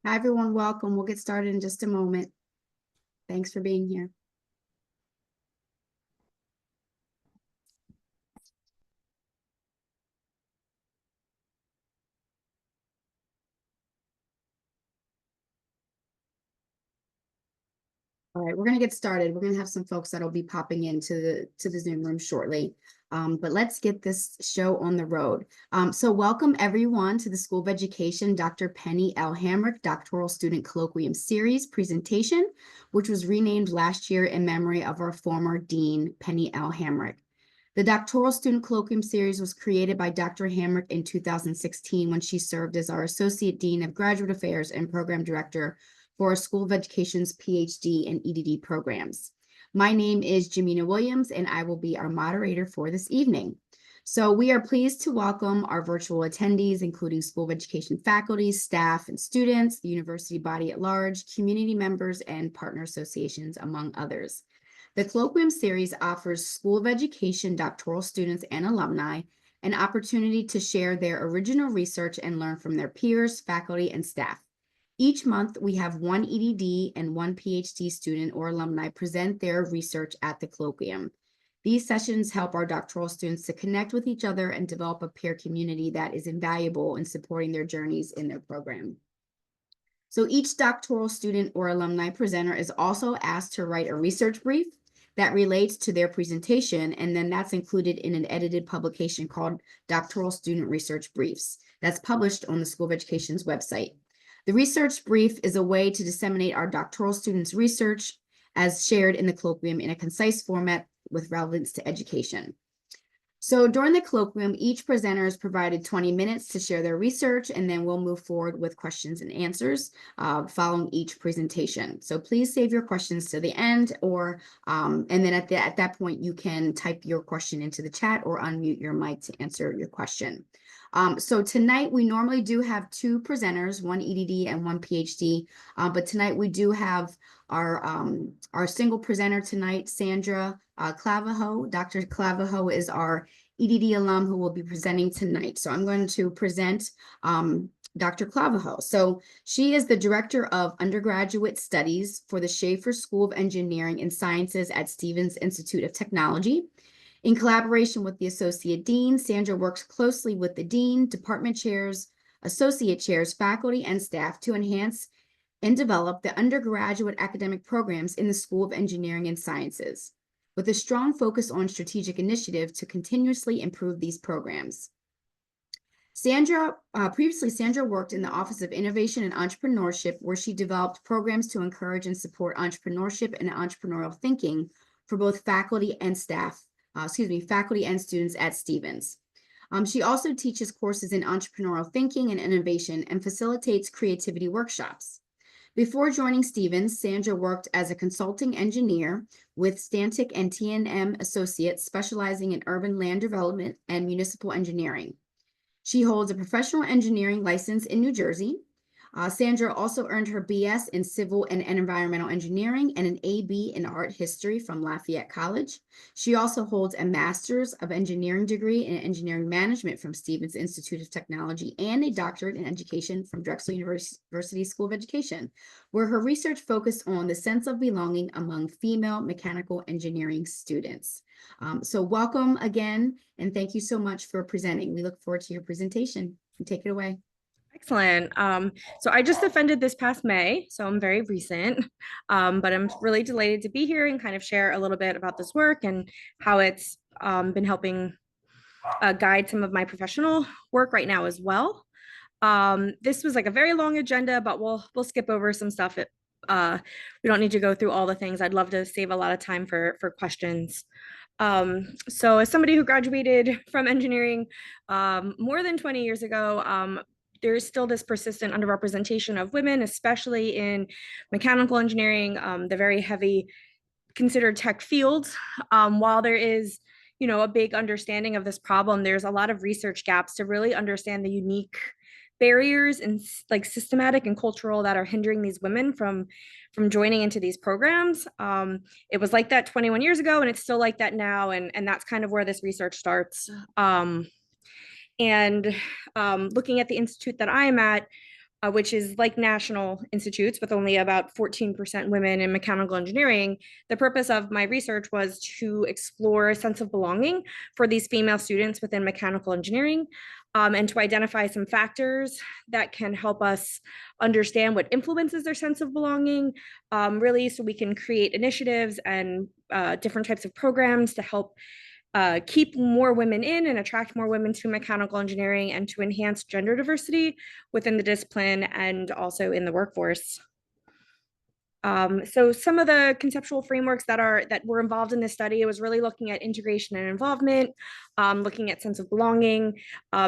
Hi, everyone. Welcome. We'll get started in just a moment. Thanks for being here. All right, we're going to get started. We're going to have some folks that'll be popping into the Zoom room shortly. But let's get this show on the road. So welcome everyone to the School of Education Dr. Penny L. Hamrick Doctoral Student Colloquium Series presentation, which was renamed last year in memory of our former Dean, Penny L. Hamrick. The Doctoral Student Colloquium Series was created by Dr. Hamrick in 2016 when she served as our Associate Dean of Graduate Affairs and Program Director for our School of Education's PhD and EDD programs. My name is Jamina Williams, and I will be our moderator for this evening. So we are pleased to welcome our virtual attendees, including School of Education faculty, staff, and students, the university body at large, community members, and partner associations, among others. The Colloquium Series offers School of Education doctoral students and alumni an opportunity to share their original research and learn from their peers, faculty, and staff. Each month, we have one EDD and one PhD student or alumni present their research at the Colloquium. These sessions help our doctoral students to connect with each other and develop a peer community that is invaluable in supporting their journeys in their program. So each doctoral student or alumni presenter is also asked to write a research brief that relates to their presentation, and then that's included in an edited publication called Doctoral Student Research Briefs that's published on the School of Education's website. The research brief is a way to disseminate our doctoral students' research as shared in the colloquium in a concise format with relevance to education. So during the colloquium, each presenter is provided 20 minutes to share their research, and then we'll move forward with questions and answers following each presentation. So please save your questions to the end, and then at that point, you can type your question into the chat or unmute your mic to answer your question. So tonight we normally do have two presenters, one EDD and one PhD, but tonight we do have our single presenter tonight, Sandra Clavijo. Dr. Clavijo is our EDD alum who will be presenting tonight. So I'm going to present Dr. Clavijo. So she is the Director of Undergraduate Studies for the Schaefer School of Engineering and Sciences at Stevens Institute of Technology. In collaboration with the Associate Dean, Sandra works closely with the Dean, department chairs, associate chairs, faculty, and staff to enhance and develop the undergraduate academic programs in the School of Engineering and Sciences, with a strong focus on strategic initiative to continuously improve these programs. Previously, Sandra worked in the Office of Innovation and Entrepreneurship, where she developed programs to encourage and support entrepreneurship and entrepreneurial thinking for both faculty and faculty and students at Stevens. She also teaches courses in entrepreneurial thinking and innovation and facilitates creativity workshops. Before joining Stevens, Sandra worked as a consulting engineer with Stantec and T&M Associates, specializing in urban land development and municipal engineering. She holds a professional engineering license in New Jersey. Sandra also earned her BS in Civil and Environmental Engineering and an AB in Art History from Lafayette College. She also holds a Master's of Engineering degree in Engineering Management from Stevens Institute of Technology and a doctorate in Education from Drexel University School of Education, where her research focused on the sense of belonging among female mechanical engineering students. So welcome again, and thank you so much for presenting. We look forward to your presentation. Take it away. Excellent. So I just offended this past May, so I'm very recent, but I'm really delighted to be here and kind of share a little bit about this work and how it's been helping guide some of my professional work right now as well. This was like a very long agenda, but we'll skip over some stuff. We don't need to go through all the things. I'd love to save a lot of time for questions. So as somebody who graduated from engineering more than 20 years ago, there is still this persistent underrepresentation of women, especially in mechanical engineering, the very heavy considered tech fields. While there is, a big understanding of this problem, there's a lot of research gaps to really understand the unique barriers and like systematic and cultural that are hindering these women from joining into these programs. It was like that 21 years ago, and it's still like that now, and that's kind of where this research starts. And looking at the institute that I am at, which is like national institutes with only about 14% women in mechanical engineering. The purpose of my research was to explore a sense of belonging for these female students within mechanical engineering, and to identify some factors that can help us understand what influences their sense of belonging, really, so we can create initiatives and different types of programs to help keep more women in and attract more women to mechanical engineering, and to enhance gender diversity within the discipline and also in the workforce. So some of the conceptual frameworks that were involved in this study, it was really looking at integration and involvement, looking at sense of belonging,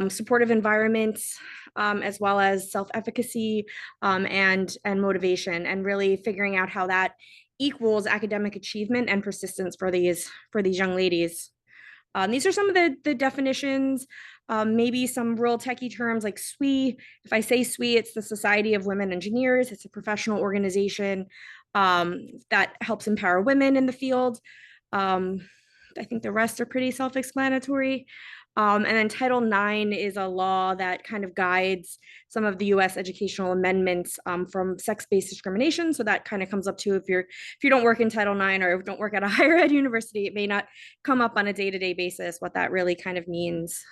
supportive environments, as well as self-efficacy, and motivation, and really figuring out how that equals academic achievement and persistence for these young ladies. These are some of the definitions, maybe some real techie terms like SWE. If I say SWE, it's the Society of Women Engineers. It's a professional organization that helps empower women in the field. I think the rest are pretty self-explanatory. And then Title IX is a law that kind of guides some of the US educational amendments from sex-based discrimination. So that kind of comes up too. If you don't work in Title IX or don't work at a higher ed university, it may not come up on a day-to-day basis what that really kind of means.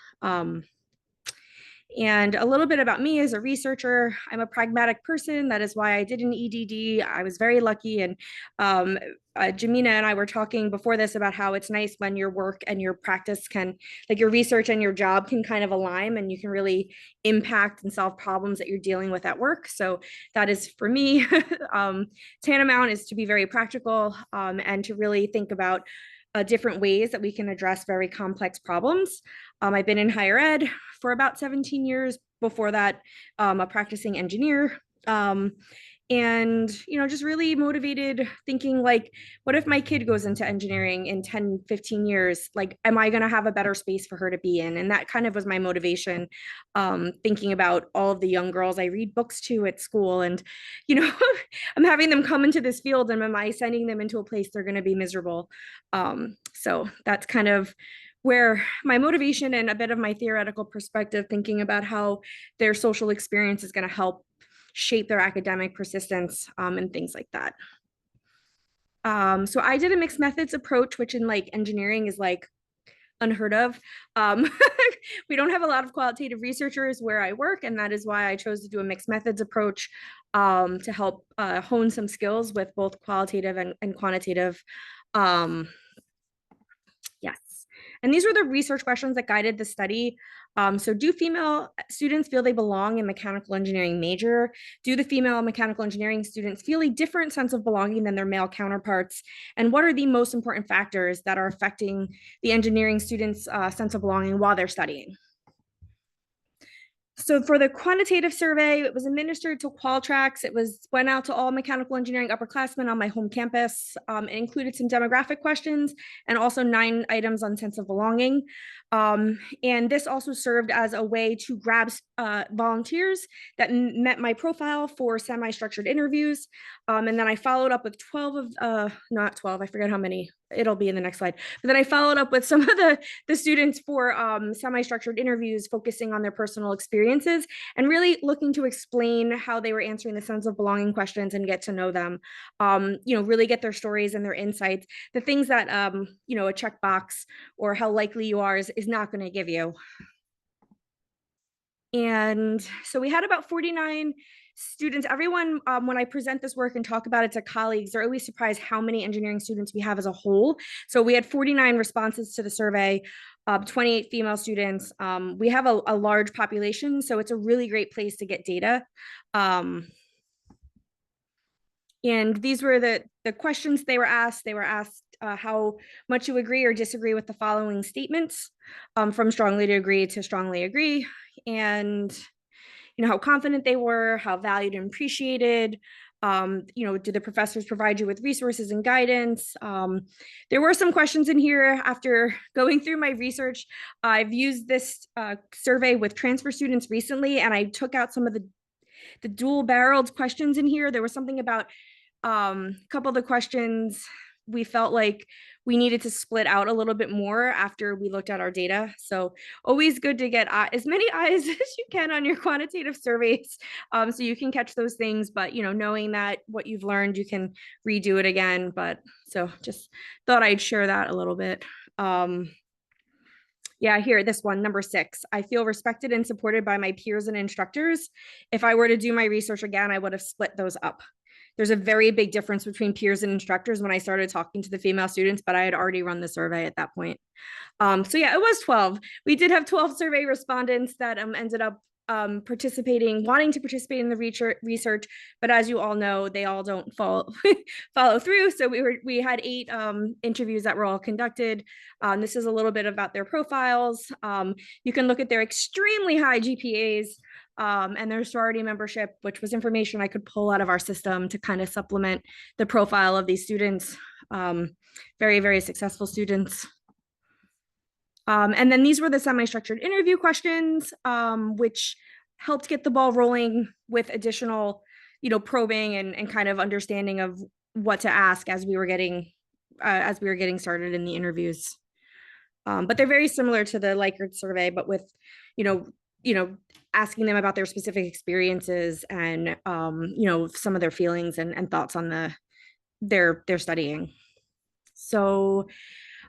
And a little bit about me as a researcher. I'm a pragmatic person. That is why I did an EDD. I was very lucky. And Jamina and I were talking before this about how it's nice when your work and your practice can, like your research and your job can kind of align, and you can really impact and solve problems that you're dealing with at work. So that is for me, tantamount is to be very practical, and to really think about different ways that we can address very complex problems. I've been in higher ed for about 17 years. Before that, a practicing engineer. And, just really motivated, thinking like, what if my kid goes into engineering in 10, 15 years? Like, am I going to have a better space for her to be in? And that kind of was my motivation, thinking about all of the young girls I read books to at school. And, I'm having them come into this field, and am I sending them into a place they're going to be miserable? So that's kind of where my motivation and a bit of my theoretical perspective, thinking about how their social experience is going to help shape their academic persistence, and things like that. So I did a mixed methods approach, which in like engineering is like unheard of. We don't have a lot of qualitative researchers where I work, and that is why I chose to do a mixed methods approach, to help hone some skills with both qualitative and quantitative. Yes. And these were the research questions that guided the study. So do female students feel they belong in mechanical engineering major? Do the female mechanical engineering students feel a different sense of belonging than their male counterparts? And what are the most important factors that are affecting the engineering students' sense of belonging while they're studying? So for the quantitative survey, it was administered to Qualtrics. It went out to all mechanical engineering upperclassmen on my home campus. It included some demographic questions and also 9 items on sense of belonging. And this also served as a way to grab volunteers that met my profile for semi-structured interviews. And then I followed up with 12 of, not 12, I forget how many, it'll be in the next slide. But then I followed up with some of the students for semi-structured interviews, focusing on their personal experiences and really looking to explain how they were answering the sense of belonging questions and get to know them, really get their stories and their insights, the things that, a checkbox or how likely you are is not going to give you. And so we had about 49 students. Everyone, when I present this work and talk about it to colleagues, they're always surprised how many engineering students we have as a whole. So we had 49 responses to the survey, 28 female students. We have a large population, so it's a really great place to get data. And these were the questions they were asked. They were asked how much you agree or disagree with the following statements, from strongly to agree to strongly agree, and how confident they were, how valued and appreciated. Do the professors provide you with resources and guidance? There were some questions in here after going through my research. I've used this survey with transfer students recently, and I took out some of the dual-barreled questions in here. There was something about a couple of the questions we felt like we needed to split out a little bit more after we looked at our data. So always good to get as many eyes as you can on your quantitative surveys, so you can catch those things. But knowing that what you've learned, you can redo it again. But so just thought I'd share that a little bit. Yeah, here, this one, number 6. I feel respected and supported by my peers and instructors. If I were to do my research again, I would have split those up. There's a very big difference between peers and instructors when I started talking to the female students, but I had already run the survey at that point. So yeah, it was 12. We did have 12 survey respondents that ended up wanting to participate in the research, but as you all know, they all don't follow through. So we had 8 interviews that were all conducted. This is a little bit about their profiles. You can look at their extremely high GPAs and their sorority membership, which was information I could pull out of our system to kind of supplement the profile of these students. Very, very successful students. And then these were the semi-structured interview questions, which helped get the ball rolling with additional, probing and kind of understanding of what to ask as we were getting started in the interviews. But they're very similar to the Likert survey, but with, asking them about their specific experiences and, some of their feelings and thoughts on their studying. So,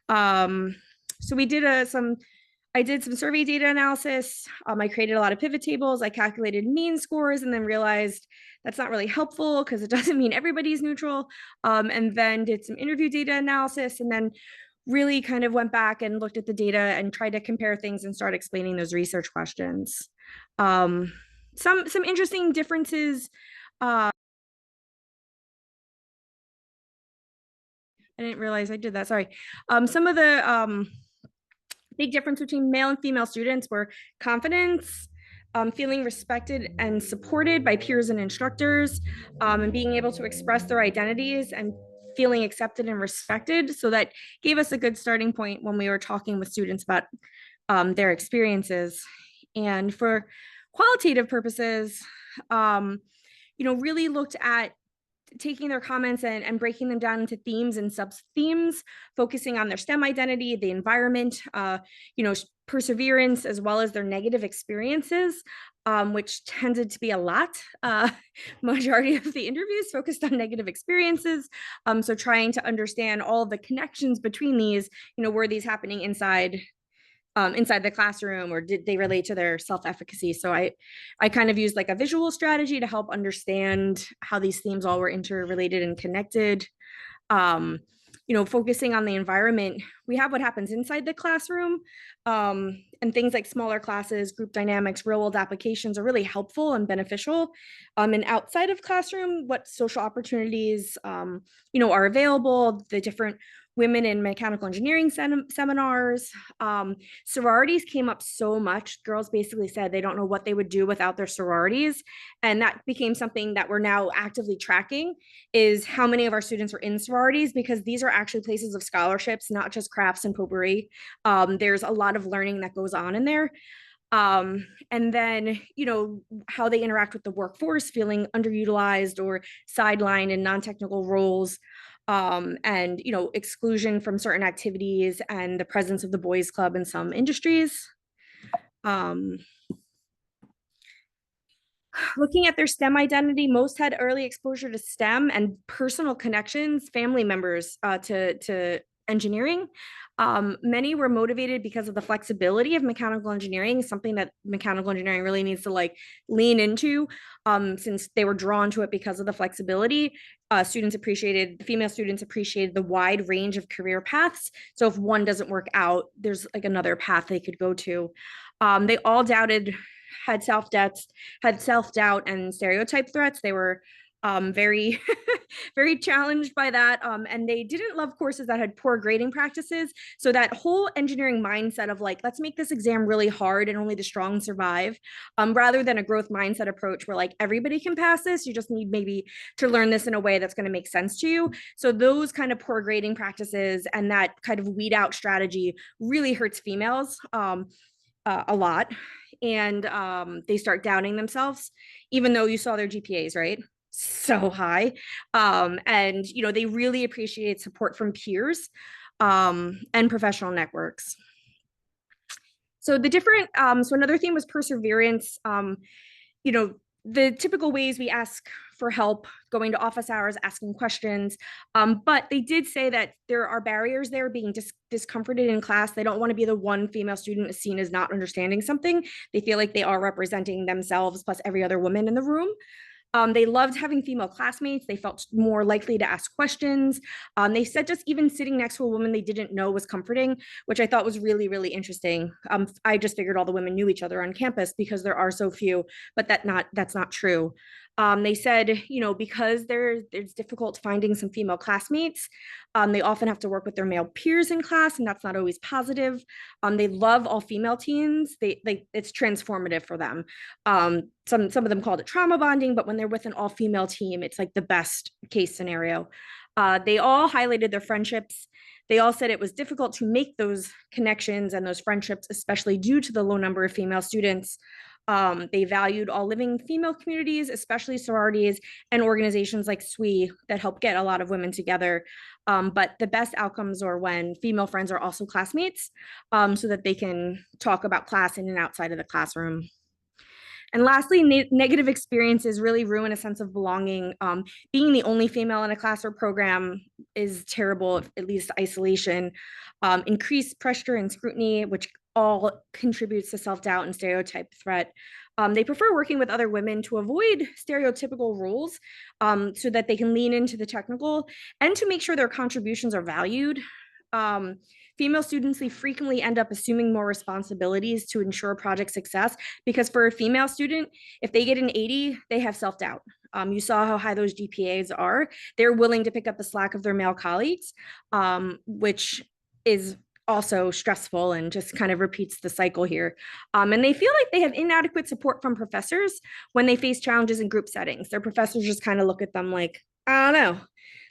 so we did I did some survey data analysis. I created a lot of pivot tables. I calculated mean scores and then realized that's not really helpful because it doesn't mean everybody's neutral. And then did some interview data analysis and then really kind of went back and looked at the data and tried to compare things and start explaining those research questions. Some interesting differences. I didn't realize I did that. Sorry. Some of the big difference between male and female students were confidence, feeling respected and supported by peers and instructors, and being able to express their identities and feeling accepted and respected. So that gave us a good starting point when we were talking with students about their experiences. And for qualitative purposes, really looked at taking their comments and breaking them down into themes and sub-themes, focusing on their STEM identity, the environment, perseverance, as well as their negative experiences, which tended to be a lot. Majority of the interviews focused on negative experiences. So trying to understand all the connections between these, were these happening inside the classroom, or did they relate to their self-efficacy? So I kind of used like a visual strategy to help understand how these themes all were interrelated and connected. Focusing on the environment, we have what happens inside the classroom, and things like smaller classes, group dynamics, real world applications are really helpful and beneficial. And outside of classroom, what social opportunities, are available, the different women in mechanical engineering seminars. Sororities came up so much. Girls basically said they don't know what they would do without their sororities. And that became something that we're now actively tracking, is how many of our students are in sororities, because these are actually places of scholarships, not just crafts and potpourri. There's a lot of learning that goes on in there. And then, how they interact with the workforce, feeling underutilized or sidelined in non-technical roles. And exclusion from certain activities and the presence of the boys club in some industries. Looking at their STEM identity, most had early exposure to STEM and personal connections, family members to engineering. Many were motivated because of the flexibility of mechanical engineering, something that mechanical engineering really needs to lean into, since they were drawn to it because of the flexibility. Female students appreciated the wide range of career paths. So if one doesn't work out, there's another path they could go to. They all had self-doubt and stereotype threats. They were very, very challenged by that. And they didn't love courses that had poor grading practices. So that whole engineering mindset of let's make this exam really hard and only the strong survive, rather than a growth mindset approach where everybody can pass this. You just need maybe to learn this in a way that's going to make sense to you. So those kind of poor grading practices and that kind of weed out strategy really hurts females a lot. And they start doubting themselves, even though you saw their GPAs, right? so high. And, they really appreciate support from peers and professional networks. So so another theme was perseverance. You know, the typical ways we ask for help, going to office hours, asking questions. But they did say that there are barriers there, being discomforted in class. They don't want to be the one female student seen as not understanding something. They feel like they are representing themselves plus every other woman in the room. They loved having female classmates. They felt more likely to ask questions. They said just even sitting next to a woman they didn't know was comforting, which I thought was really, really interesting. I just figured all the women knew each other on campus because there are so few, but that's not true. They said, because there's difficult finding some female classmates, they often have to work with their male peers in class, and that's not always positive. They love all female teams. It's transformative for them. Some of them called it trauma bonding, but when they're with an all female team, it's like the best case scenario. They all highlighted their friendships. They all said it was difficult to make those connections and those friendships, especially due to the low number of female students. They valued all living female communities, especially sororities and organizations like SWE that help get a lot of women together. But the best outcomes are when female friends are also classmates, so that they can talk about class in and outside of the classroom. And lastly, negative experiences really ruin a sense of belonging. Being the only female in a class or program is terrible, at least isolation. Increased pressure and scrutiny, which all contributes to self-doubt and stereotype threat. They prefer working with other women to avoid stereotypical roles, so that they can lean into the technical and to make sure their contributions are valued. Female students, they frequently end up assuming more responsibilities to ensure project success, because for a female student, if they get an 80, they have self-doubt. You saw how high those GPAs are. They're willing to pick up the slack of their male colleagues, which is also stressful and just kind of repeats the cycle here. And they feel like they have inadequate support from professors when they face challenges in group settings. Their professors just kind of look at them like, I don't know,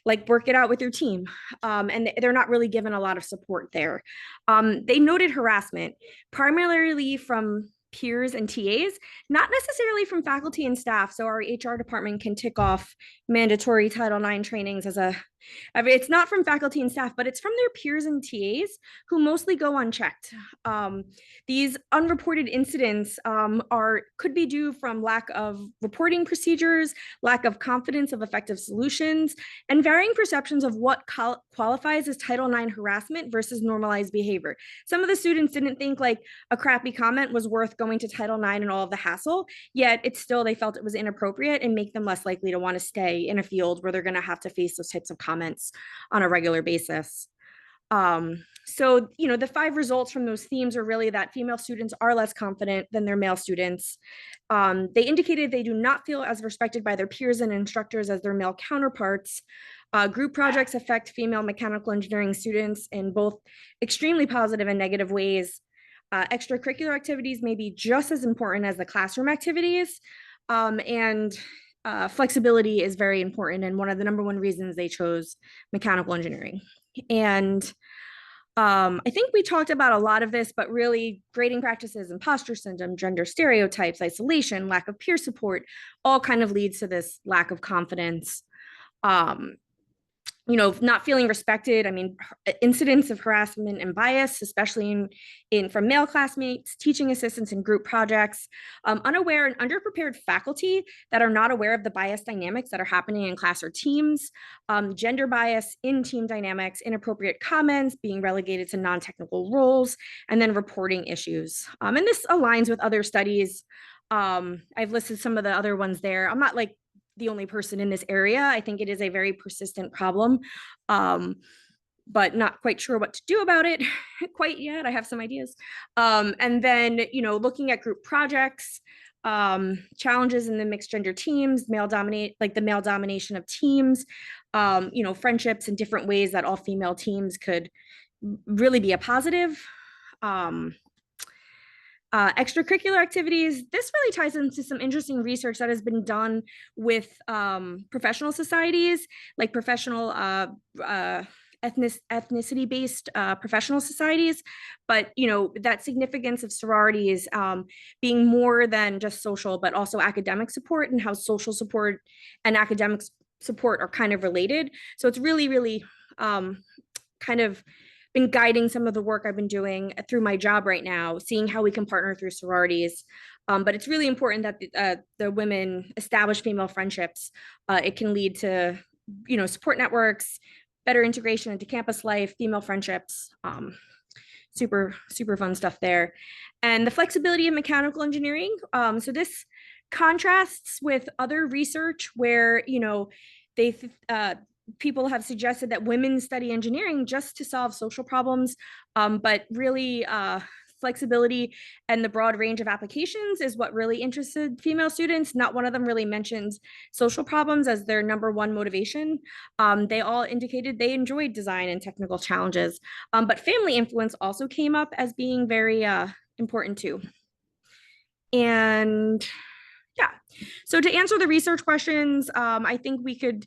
like work it out with your team. And they're not really given a lot of support there. They noted harassment, primarily from peers and TAs, not necessarily from faculty and staff. So our HR department can tick off mandatory Title IX trainings it's not from faculty and staff, but it's from their peers and TAs who mostly go unchecked. These unreported incidents could be due from lack of reporting procedures, lack of confidence of effective solutions, and varying perceptions of what qualifies as Title IX harassment versus normalized behavior. Some of the students didn't think like a crappy comment was worth going to Title IX and all of the hassle, yet they felt it was inappropriate and make them less likely to want to stay in a field where they're going to have to face those types of comments on a regular basis. So, the 5 results from those themes are really that female students are less confident than their male students. They indicated they do not feel as respected by their peers and instructors as their male counterparts. Group projects affect female mechanical engineering students in both extremely positive and negative ways. Extracurricular activities may be just as important as the classroom activities. And flexibility is very important, and one of the number one reasons they chose mechanical engineering. And I think we talked about a lot of this, but really grading practices, imposter syndrome, gender stereotypes, isolation, lack of peer support, all kind of leads to this lack of confidence. Not feeling respected. I mean, incidents of harassment and bias, especially from male classmates, teaching assistants, and group projects. Unaware and underprepared faculty that are not aware of the bias dynamics that are happening in class or teams. Gender bias in team dynamics, inappropriate comments, being relegated to non-technical roles, and then reporting issues. And this aligns with other studies. I've listed some of the other ones there. I'm not like the only person in this area. I think it is a very persistent problem, but not quite sure what to do about it quite yet. I have some ideas. And then, looking at group projects, challenges in the mixed gender teams, the male domination of teams, friendships in different ways that all female teams could really be a positive. Extracurricular activities, this really ties into some interesting research that has been done with professional societies, like professional ethnicity-based professional societies, but that significance of sororities being more than just social, but also academic support, and how social support and academic support are kind of related. So it's really, really kind of been guiding some of the work I've been doing through my job right now, seeing how we can partner through sororities. But it's really important that the women establish female friendships. It can lead to, support networks, better integration into campus life, female friendships, super, super fun stuff there. And the flexibility of mechanical engineering. So this contrasts with other research where, they people have suggested that women study engineering just to solve social problems, but really flexibility and the broad range of applications is what really interested female students. Not one of them really mentions social problems as their number one motivation. They all indicated they enjoyed design and technical challenges, but family influence also came up as being very important too. And yeah, so to answer the research questions, I think we could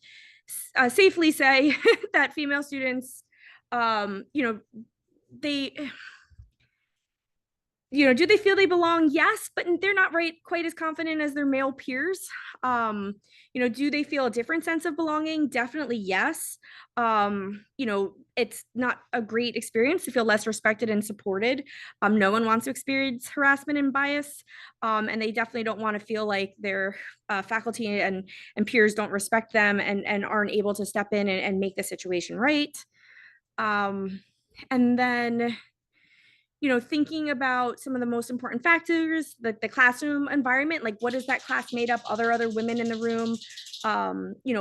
safely say that female students, they, do they feel they belong? Yes, but they're not quite as confident as their male peers. Do they feel a different sense of belonging? Definitely yes. It's not a great experience to feel less respected and supported. No one wants to experience harassment and bias, and they definitely don't want to feel like their faculty and peers don't respect them and aren't able to step in and make the situation right. And then thinking about some of the most important factors, like the classroom environment, like what is that class made up? Other women in the room?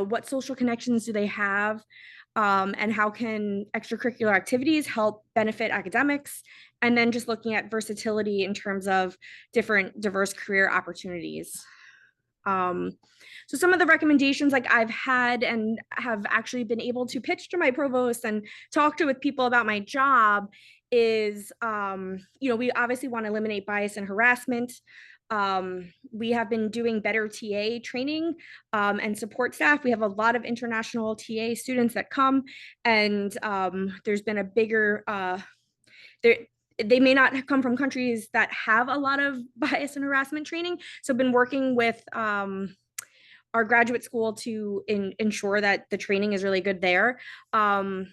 What social connections do they have? And how can extracurricular activities help benefit academics? And then just looking at versatility in terms of different diverse career opportunities. So some of the recommendations like I've had and have actually been able to pitch to my provost and talk to with people about my job is, we obviously want to eliminate bias and harassment. We have been doing better TA training and support staff. We have a lot of international TA students that come, and there's been a bigger, they may not come from countries that have a lot of bias and harassment training. So I've been working with our graduate school to ensure that the training is really good there. Some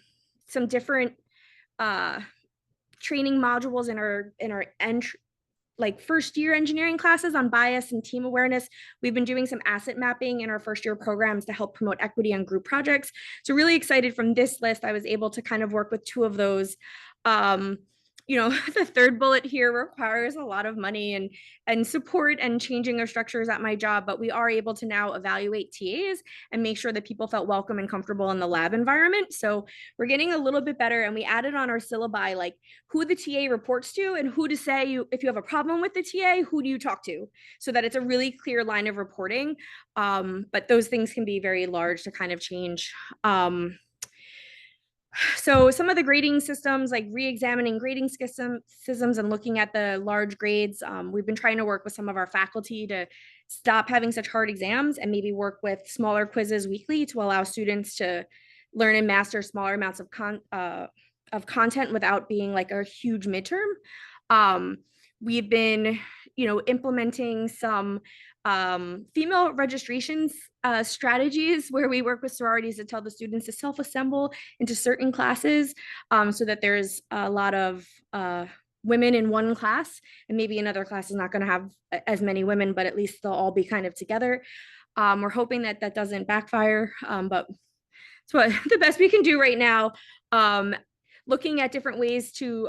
different training modules in our first year engineering classes on bias and team awareness. We've been doing some asset mapping in our first year programs to help promote equity on group projects. So really excited from this list, I was able to kind of work with two of those. The third bullet here requires a lot of money and support and changing of structures at my job, but we are able to now evaluate TAs and make sure that people felt welcome and comfortable in the lab environment. So we're getting a little bit better, and we added on our syllabi, like who the TA reports to and who to say, if you have a problem with the TA, who do you talk to? So that it's a really clear line of reporting. But those things can be very large to kind of change. So some of the grading systems, like re-examining grading systems and looking at the large grades, we've been trying to work with some of our faculty to stop having such hard exams and maybe work with smaller quizzes weekly to allow students to learn and master smaller amounts of content without being like a huge midterm. We've been, implementing some female registrations strategies where we work with sororities to tell the students to self-assemble into certain classes, so that there's a lot of women in one class, and maybe another class is not going to have as many women, but at least they'll all be kind of together. We're hoping that that doesn't backfire, but it's what the best we can do right now. Looking at different ways to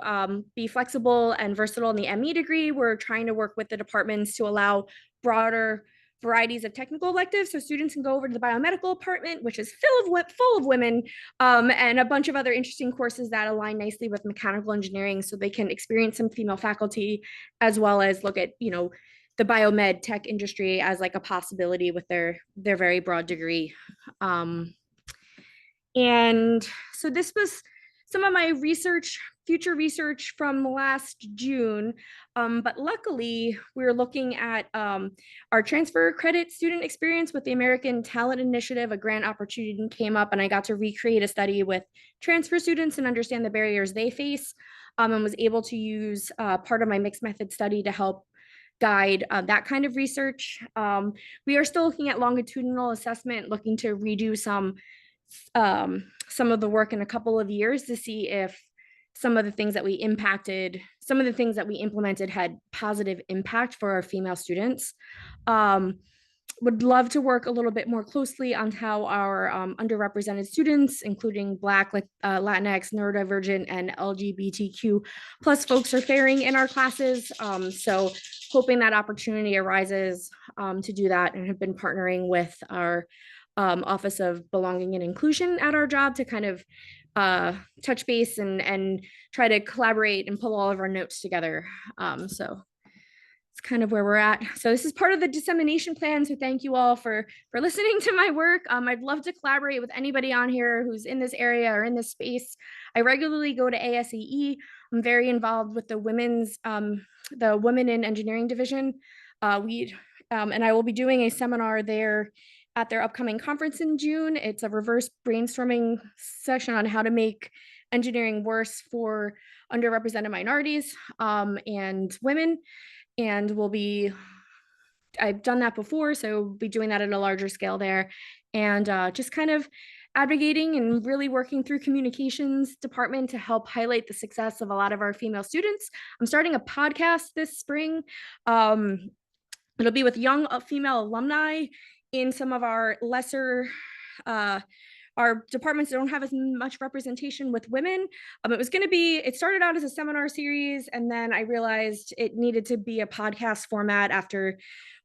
be flexible and versatile in the ME degree. We're trying to work with the departments to allow broader varieties of technical electives, so students can go over to the biomedical department, which is full of women, and a bunch of other interesting courses that align nicely with mechanical engineering, so they can experience some female faculty, as well as look at the biomed tech industry as like a possibility with their very broad degree. And so this was some of my research future research from last June. But luckily, we're looking at our transfer credit student experience with the American Talent Initiative. A grant opportunity came up, and I got to recreate a study with transfer students and understand the barriers they face, and was able to use part of my mixed method study to help guide that kind of research. We are still looking at longitudinal assessment, looking to redo some of the work in a couple of years to see if some of the things that we implemented had positive impact for our female students. Would love to work a little bit more closely on how our underrepresented students, including Black, Latinx, neurodivergent, and LGBTQ plus folks are faring in our classes. So hoping that opportunity arises to do that, and have been partnering with our Office of Belonging and Inclusion at our job to kind of touch base and try to collaborate and pull all of our notes together. So it's kind of where we're at. So this is part of the dissemination plan. So thank you all for listening to my work. I'd love to collaborate with anybody on here who's in this area or in this space. I regularly go to ASAE. I'm very involved with the Women in Engineering division. And I will be doing a seminar there at their upcoming conference in June. It's a reverse brainstorming session on how to make engineering worse for underrepresented minorities and women. And I've done that before, so we'll be doing that at a larger scale there. And just kind of advocating and really working through communications department to help highlight the success of a lot of our female students. I'm starting a podcast this spring. It'll be with young female alumni in some of our lesser our departments that don't have as much representation with women. It started out as a seminar series, and then I realized it needed to be a podcast format after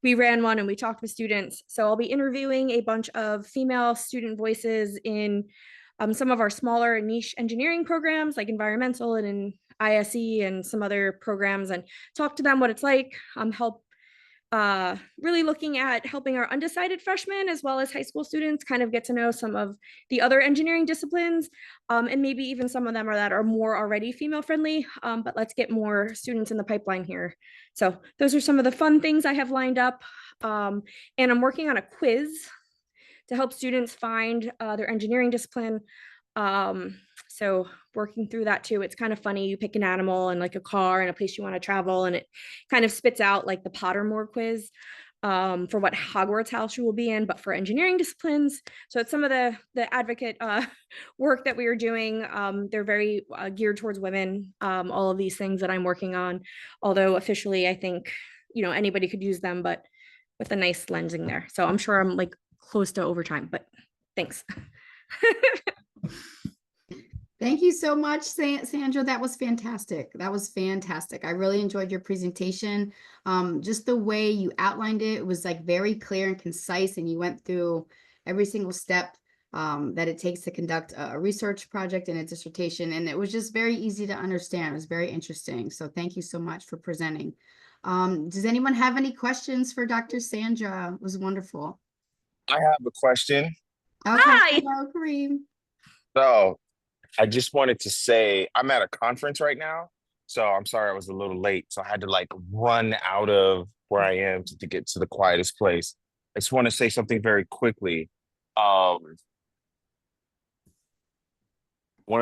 we ran one and we talked with students. So I'll be interviewing a bunch of female student voices in some of our smaller niche engineering programs like environmental and in ISE and some other programs, and talk to them what it's like, help really looking at helping our undecided freshmen as well as high school students kind of get to know some of the other engineering disciplines, and maybe even some of them that are more already female friendly, but let's get more students in the pipeline here. So those are some of the fun things I have lined up, and I'm working on a quiz to help students find their engineering discipline. So working through that too, it's kind of funny. You pick an animal and like a car and a place you want to travel, and it kind of spits out like the Pottermore quiz for what Hogwarts house you will be in, but for engineering disciplines. So it's some of the advocate work that we are doing. They're very geared towards women, all of these things that I'm working on, although officially I think, anybody could use them, but with a nice lensing there. So I'm sure I'm like close to overtime, but thanks. Thank you so much, Sandra. That was fantastic. That was fantastic. I really enjoyed your presentation. Just the way you outlined it, it was like very clear and concise, and you went through every single step that it takes to conduct a research project and a dissertation. And it was just very easy to understand. It was very interesting. So thank you so much for presenting. Does anyone have any questions for Dr. Sandra? It was wonderful. I have a question. Okay. Hi. Hello, Kareem. So I just wanted to say I'm at a conference right now. So I'm sorry I was a little late. So I had to like run out of where I am to get to the quietest place. I just want to say something very quickly. One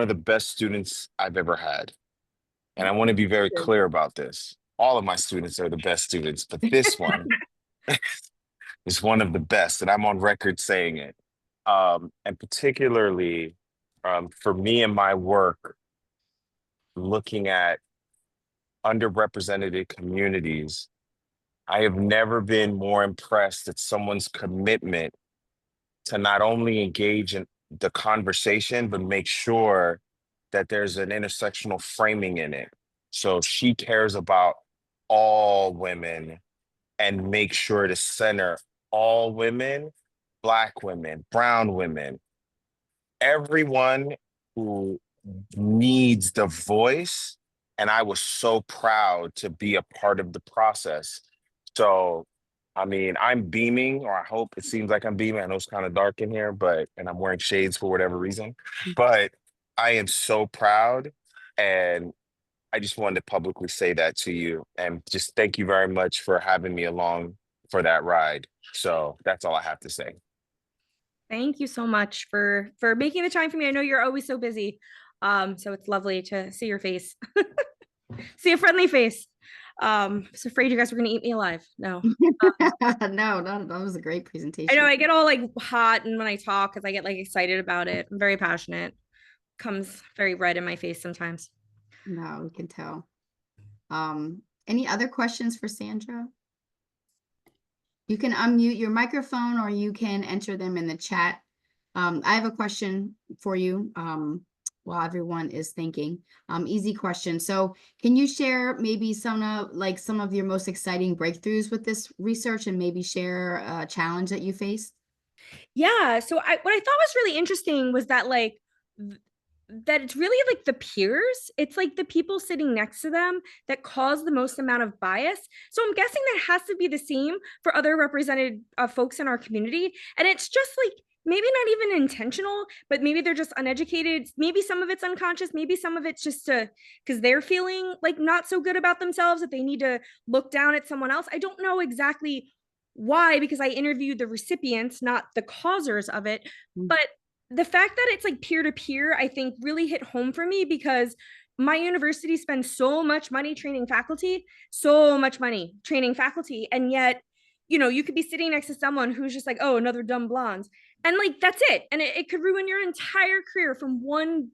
of the best students I've ever had. And I want to be very clear about this. All of my students are the best students, but this one is one of the best, and I'm on record saying it. And particularly for me and my work, looking at underrepresented communities, I have never been more impressed at someone's commitment to not only engage in the conversation, but make sure that there's an intersectional framing in it. So she cares about all women and make sure to center all women, Black women, brown women, everyone who needs the voice. And I was so proud to be a part of the process. So, I mean, I'm beaming, or I hope it seems like I'm beaming. I know it's kind of dark in here, and I'm wearing shades for whatever reason, but I am so proud And I just wanted to publicly say that to you, and just thank you very much for having me along for that ride. So that's all I have to say. Thank you so much for making the time for me. I know you're always so busy. So it's lovely to see your face. See a friendly face. I was afraid you guys were gonna eat me alive. No. No, that was a great I presentation. know I get all like hot and when I talk because I get like excited about it. I'm very passionate. Comes very red in my face sometimes. No, we can tell. Any other questions for Sandra? You can unmute your microphone or you can enter them in the chat. I have a question for you while everyone is thinking. Easy question. So can you share maybe some of your most exciting breakthroughs with this research and maybe share a challenge that you faced? Yeah. So what I thought was really interesting was that that it's really like the peers, it's like the people sitting next to them that cause the most amount of bias. So I'm guessing that has to be the same for other represented folks in our community. And it's just like maybe not even intentional, but maybe they're just uneducated. Maybe some of it's unconscious. Maybe some of it's just because they're feeling like not so good about themselves that they need to look down at someone else. I don't know exactly why, because I interviewed the recipients, not the causers of it. Mm. But the fact that it's like peer to peer, I think really hit home for me because my university spends so much money training faculty, so much money training faculty. And yet, you could be sitting next to someone who's just like, oh, another dumb blonde. And like, that's it. And it could ruin your entire career from one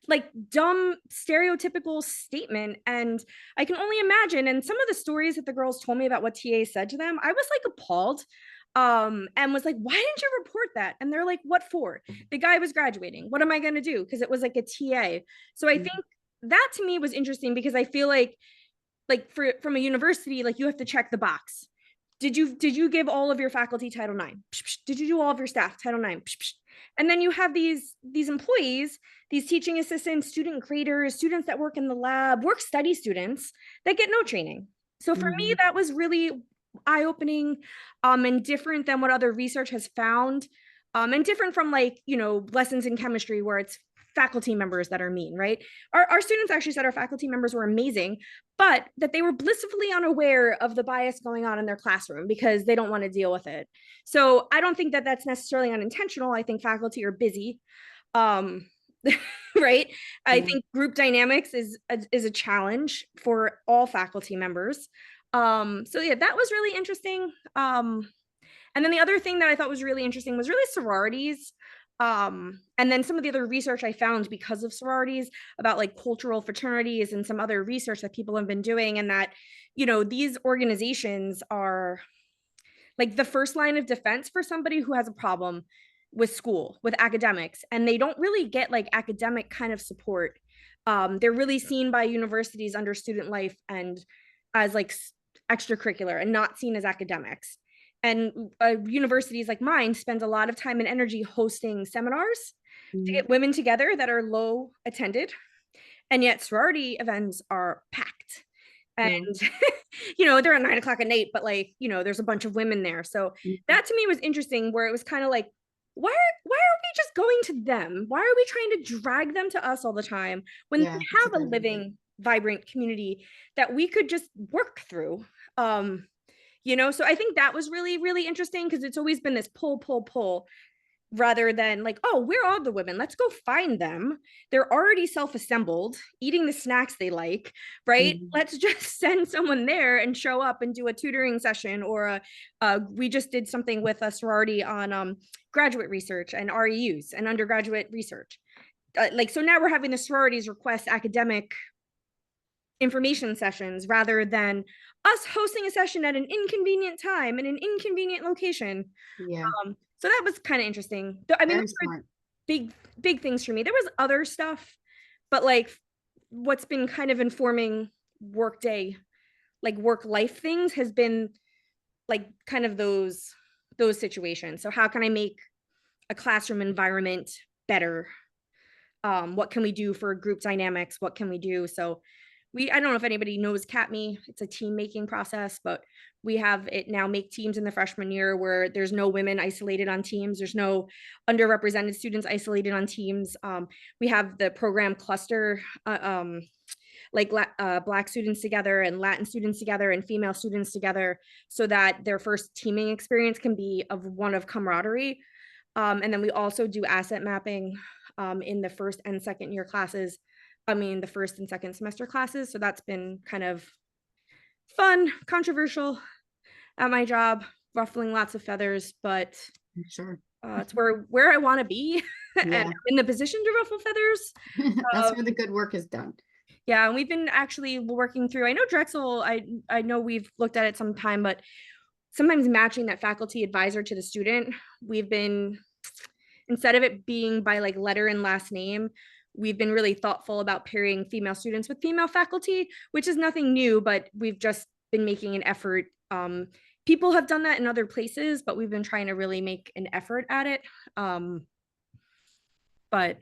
like dumb stereotypical statement. And I can only imagine, and some of the stories that the girls told me about what TA said to them, I was like appalled, and was like, why didn't you report that? And they're like, what for? The guy was graduating, what am I going to do? Because it was like a TA. So I think that to me was interesting because I feel like from a university, like you have to check the box. Did you give all of your faculty Title IX? Did you do all of your staff Title IX? And then you have these employees, these teaching assistants, student graders, students that work in the lab, work study students that get no training. So for me, that was really eye-opening, and different than what other research has found, and different from lessons in chemistry where it's faculty members that are mean, right? Our students actually said our faculty members were amazing, but that they were blissfully unaware of the bias going on in their classroom because they don't want to deal with it. So I don't think that that's necessarily unintentional. I think faculty are busy. Right? I think group dynamics is a challenge for all faculty members. So yeah, that was really interesting. And then the other thing that I thought was really interesting was really sororities. And then some of the other research I found because of sororities about like cultural fraternities and some other research that people have been doing, and that, these organizations are like the first line of defense for somebody who has a problem with school, with academics, and they don't really get like academic kind of support. They're really seen by universities under student life and as like extracurricular and not seen as academics. And universities like mine spend a lot of time and energy hosting seminars to get women together that are low attended, and yet sorority events are packed. And they're at 9 o'clock at night, but there's a bunch of women there. So that to me was interesting, where it was kind of like, why are we just going to them? Why are we trying to drag them to us all the time when we have a living, vibrant community that we could just work through? So I think that was really, really interesting because it's always been this pull, rather than like, oh, where are the women? Let's go find them. They're already self-assembled, eating the snacks they like, right? Let's just send someone there and show up and do a tutoring session, or we just did something with a sorority on graduate research and REUs and undergraduate research. So now we're having the sororities request academic information sessions rather than us hosting a session at an inconvenient time in an inconvenient location. So that was kind of interesting. I mean, those were big things for me. There was other stuff, but like what's been kind of informing workday, like work life things, has been like kind of those situations. So how can I make a classroom environment better? What can we do for group dynamics? What can we do? So I don't know if anybody knows CATME. It's a team making process, but we have it now make teams in the freshman year where there's no women isolated on teams. There's no underrepresented students isolated on teams. We have the program cluster, like Black students together and Latin students together and female students together, so that their first teaming experience can be one of camaraderie. And then we also do asset mapping in the first and second year classes. The first and second semester classes. So that's been kind of fun, controversial at my job, ruffling lots of feathers, but Sure. it's where I want to be and Yeah. I'm in the position to ruffle feathers. That's where the good work is done. Yeah, and we've been actually working through, I know Drexel, I know we've looked at it sometime, but sometimes matching that faculty advisor to the student, we've been, instead of it being by like letter and last name, we've been really thoughtful about pairing female students with female faculty, which is nothing new, but we've just been making an effort. People have done that in other places, but we've been trying to really make an effort at it. But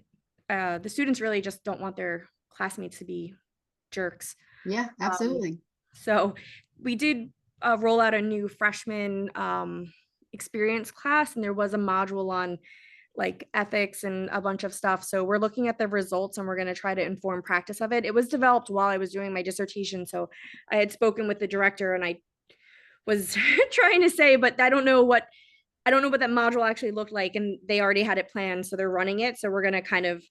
the students really just don't want their classmates to be jerks. Yeah, absolutely. So we did roll out a new freshman experience class, and there was a module on like ethics and a bunch of stuff. So we're looking at the results and we're going to try to inform practice of it. It was developed while I was doing my dissertation. So I had spoken with the director and I was trying to say, but I don't know what that module actually looked like. And they already had it planned. So they're running it. So we're going to kind of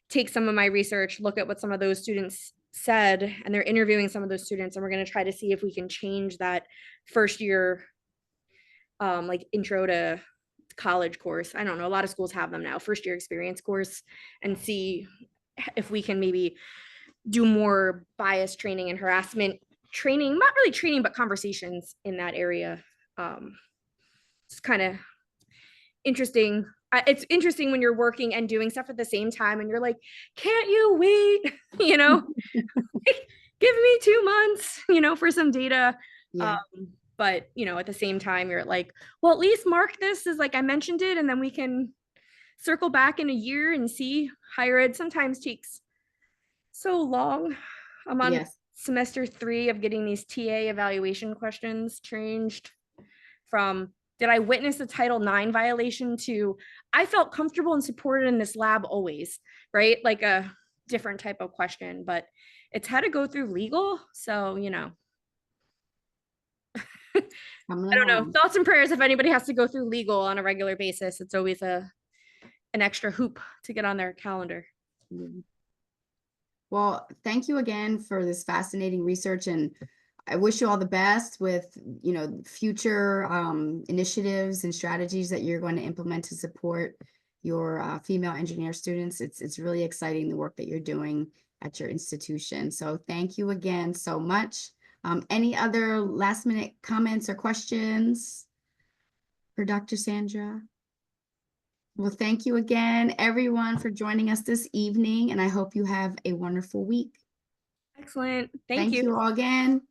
take some of my research, look at what some of those students said, and they're interviewing some of those students. And we're going to try to see if we can change that first year, like intro to college course. I don't know, a lot of schools have them now, first year experience course, and see if we can maybe do more bias training and harassment training, not really training, but conversations in that area. It's kind of interesting. It's interesting when you're working and doing stuff at the same time and you're like, can't you wait? Give me 2 months, for some data. Yeah. But at the same time you're like, well, at least mark this as like I mentioned it, and then we can circle back in a year and see. Higher ed sometimes takes so long. I'm on semester 3 of getting these TA evaluation questions changed from, did I witness a Title IX violation, to I felt comfortable and supported in this lab always, right? Like a different type of question, but it's had to go through legal. So, I don't know, thoughts and prayers if anybody has to go through legal on a regular basis. It's always an extra hoop to get on their calendar. Well, thank you again for this fascinating research, and I wish you all the best with future initiatives and strategies that you're going to implement to support your female engineer students. It's really exciting, the work that you're doing at your institution. So thank you again so much. Any other last minute comments or questions for Dr. Sandra? Well, thank you again, everyone, for joining us this evening, and I hope you have a wonderful week. Excellent. Thank Thank you all again.